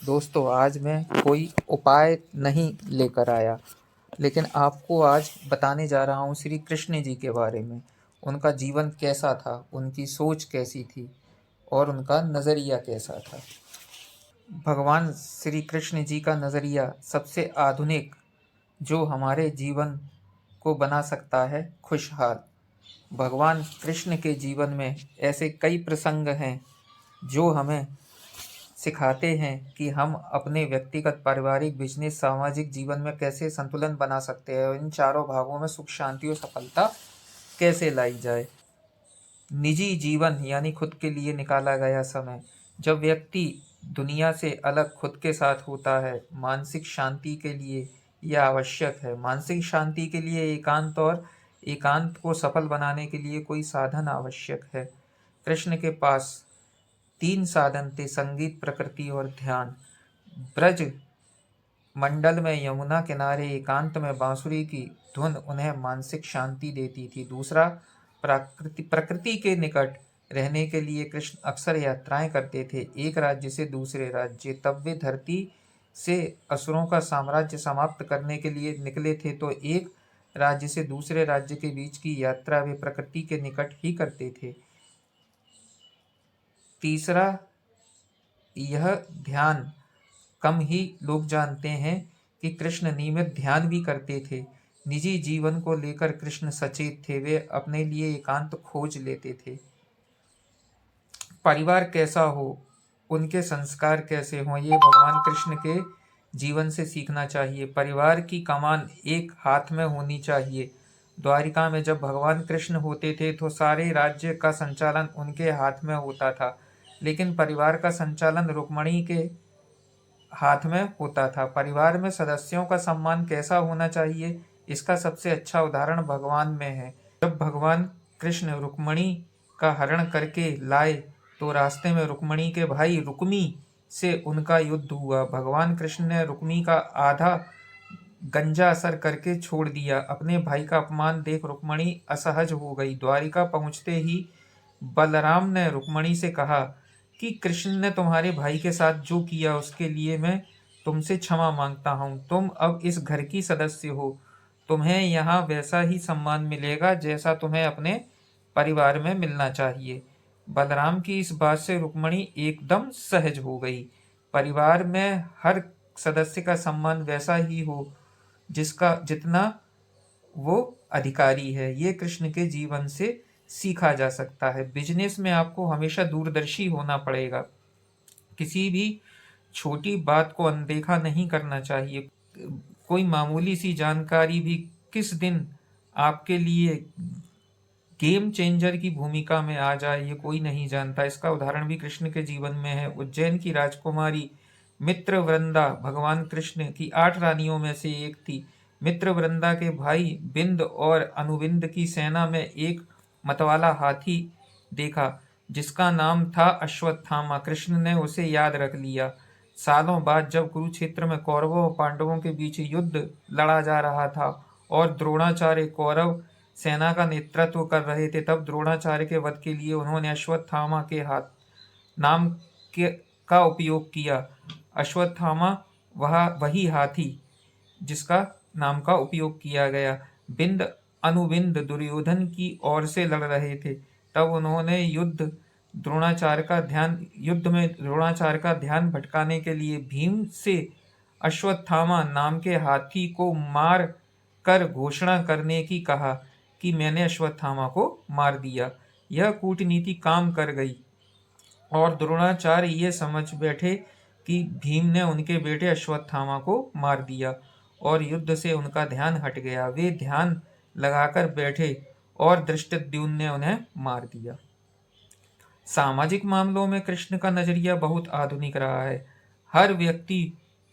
दोस्तों, आज मैं कोई उपाय नहीं लेकर आया, लेकिन आपको आज बताने जा रहा हूँ श्री कृष्ण जी के बारे में। उनका जीवन कैसा था, उनकी सोच कैसी थी और उनका नज़रिया कैसा था। भगवान श्री कृष्ण जी का नज़रिया सबसे आधुनिक, जो हमारे जीवन को बना सकता है खुशहाल। भगवान कृष्ण के जीवन में ऐसे कई प्रसंग हैं जो हमें सिखाते हैं कि हम अपने व्यक्तिगत, पारिवारिक, बिजनेस, सामाजिक जीवन में कैसे संतुलन बना सकते हैं और इन चारों भागों में सुख, शांति और सफलता कैसे लाई जाए। निजी जीवन यानी खुद के लिए निकाला गया समय। जब व्यक्ति दुनिया से अलग खुद के साथ होता है, मानसिक शांति के लिए यह आवश्यक है। मानसिक शांति के लिए एकांत और एकांत को सफल बनाने के लिए कोई साधन आवश्यक है। कृष्ण के पास 3 साधन थे: संगीत, प्रकृति और ध्यान। ब्रज मंडल में यमुना किनारे एकांत में बांसुरी की धुन उन्हें मानसिक शांति देती थी। दूसरा, प्रकृति के निकट रहने के लिए कृष्ण अक्सर यात्राएं करते थे। एक राज्य से दूसरे राज्य। तब वे धरती से असुरों का साम्राज्य समाप्त करने के लिए निकले थे, तो एक राज्य से दूसरे राज्य के बीच की यात्रा वे प्रकृति के निकट ही करते थे। तीसरा, यह ध्यान। कम ही लोग जानते हैं कि कृष्ण नियमित ध्यान भी करते थे। निजी जीवन को लेकर कृष्ण सचेत थे। वे अपने लिए एकांत खोज लेते थे। परिवार कैसा हो, उनके संस्कार कैसे हों, ये भगवान कृष्ण के जीवन से सीखना चाहिए। परिवार की कमान एक हाथ में होनी चाहिए। द्वारिका में जब भगवान कृष्ण होते थे तो सारे राज्य का संचालन उनके हाथ में होता था, लेकिन परिवार का संचालन रुक्मिणी के हाथ में होता था। परिवार में सदस्यों का सम्मान कैसा होना चाहिए, इसका सबसे अच्छा उदाहरण भगवान में है। जब भगवान कृष्ण रुक्मिणी का हरण करके लाए तो रास्ते में रुक्मिणी के भाई रुक्मी से उनका युद्ध हुआ। भगवान कृष्ण ने रुक्मी का आधा गंजा असर करके छोड़ दिया। अपने भाई का अपमान देख रुक्मिणी असहज हो गई। द्वारिका पहुंचते ही बलराम ने रुक्मिणी से कहा कि कृष्ण ने तुम्हारे भाई के साथ जो किया उसके लिए मैं तुमसे क्षमा मांगता हूँ। तुम अब इस घर की सदस्य हो, तुम्हें यहाँ वैसा ही सम्मान मिलेगा जैसा तुम्हें अपने परिवार में मिलना चाहिए। बलराम की इस बात से रुक्मिणी एकदम सहज हो गई। परिवार में हर सदस्य का सम्मान वैसा ही हो जिसका जितना वो अधिकारी है। ये कृष्ण के जीवन से सीखा जा सकता है। बिजनेस में आपको हमेशा दूरदर्शी होना पड़ेगा। किसी भी छोटी बात को अनदेखा नहीं करना चाहिए। कोई मामूली सी जानकारी भी किस दिन आपके लिए गेम चेंजर की भूमिका में आ जाए, ये कोई नहीं जानता। इसका उदाहरण भी कृष्ण के जीवन में है। उज्जैन की राजकुमारी मित्रवृंदा भगवान कृष्ण की 8 रानियों में से एक थी। मित्रवृंदा के भाई बिंद और अनुबिंद की सेना में एक मतवाला हाथी देखा जिसका नाम था अश्वत्थामा। कृष्ण ने उसे याद रख लिया। सालों बाद जब कुरुक्षेत्र में कौरवों और पांडवों के बीच युद्ध लड़ा जा रहा था और द्रोणाचार्य कौरव सेना का नेतृत्व कर रहे थे, तब द्रोणाचार्य के वध के लिए उन्होंने अश्वत्थामा के हाथ नाम के का उपयोग किया। अश्वत्थामा वही हाथी जिसका नाम का उपयोग किया गया। बिंद अनुबिंद दुर्योधन की ओर से लड़ रहे थे, तब उन्होंने युद्ध में द्रोणाचार्य का ध्यान भटकाने के लिए भीम से अश्वत्थामा नाम के हाथी को मार कर घोषणा करने की कहा कि मैंने अश्वत्थामा को मार दिया। यह कूटनीति काम कर गई और द्रोणाचार्य ये समझ बैठे कि भीम ने उनके बेटे अश्वत्थामा को मार दिया और युद्ध से उनका ध्यान हट गया। वे ध्यान लगाकर बैठे और धृष्टद्युम्न ने उन्हें मार दिया। सामाजिक मामलों में कृष्ण का नजरिया बहुत आधुनिक रहा है। हर व्यक्ति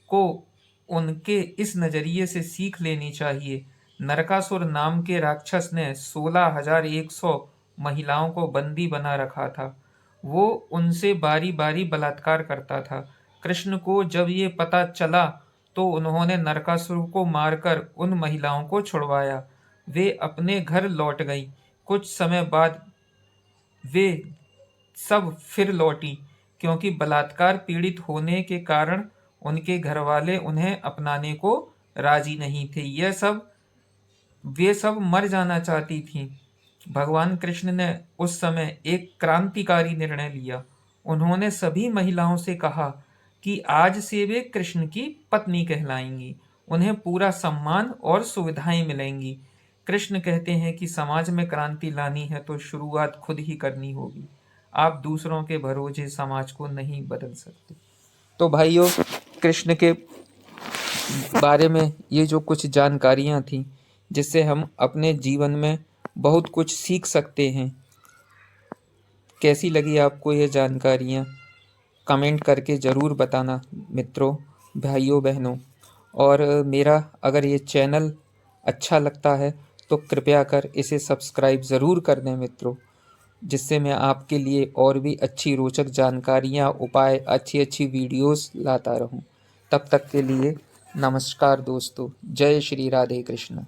को उनके इस नजरिए से सीख लेनी चाहिए। नरकासुर नाम के राक्षस ने 16,100 महिलाओं को बंदी बना रखा था। वो उनसे बारी बारी बलात्कार करता था। कृष्ण को जब ये पता चला तो उन्होंने नरकासुर को मारकर उन महिलाओं को छुड़वाया। वे अपने घर लौट गईं। कुछ समय बाद वे सब फिर लौटी, क्योंकि बलात्कार पीड़ित होने के कारण उनके घर वाले उन्हें अपनाने को राजी नहीं थे। वे सब मर जाना चाहती थीं। भगवान कृष्ण ने उस समय एक क्रांतिकारी निर्णय लिया। उन्होंने सभी महिलाओं से कहा कि आज से वे कृष्ण की पत्नी कहलाएंगी। उन्हें पूरा सम्मान और सुविधाएं मिलेंगी। कृष्ण कहते हैं कि समाज में क्रांति लानी है तो शुरुआत खुद ही करनी होगी। आप दूसरों के भरोसे समाज को नहीं बदल सकते। तो भाइयों, कृष्ण के बारे में ये जो कुछ जानकारियाँ थीं, जिससे हम अपने जीवन में बहुत कुछ सीख सकते हैं। कैसी लगी आपको ये जानकारियाँ? कमेंट करके ज़रूर बताना मित्रों, भाइयों, बहनों। और मेरा अगर ये चैनल अच्छा लगता है तो कृपया कर इसे सब्सक्राइब ज़रूर कर दें मित्रों, जिससे मैं आपके लिए और भी अच्छी रोचक जानकारियाँ, उपाय, अच्छी वीडियोस लाता रहूं। तब तक के लिए नमस्कार दोस्तों। जय श्री राधे कृष्ण।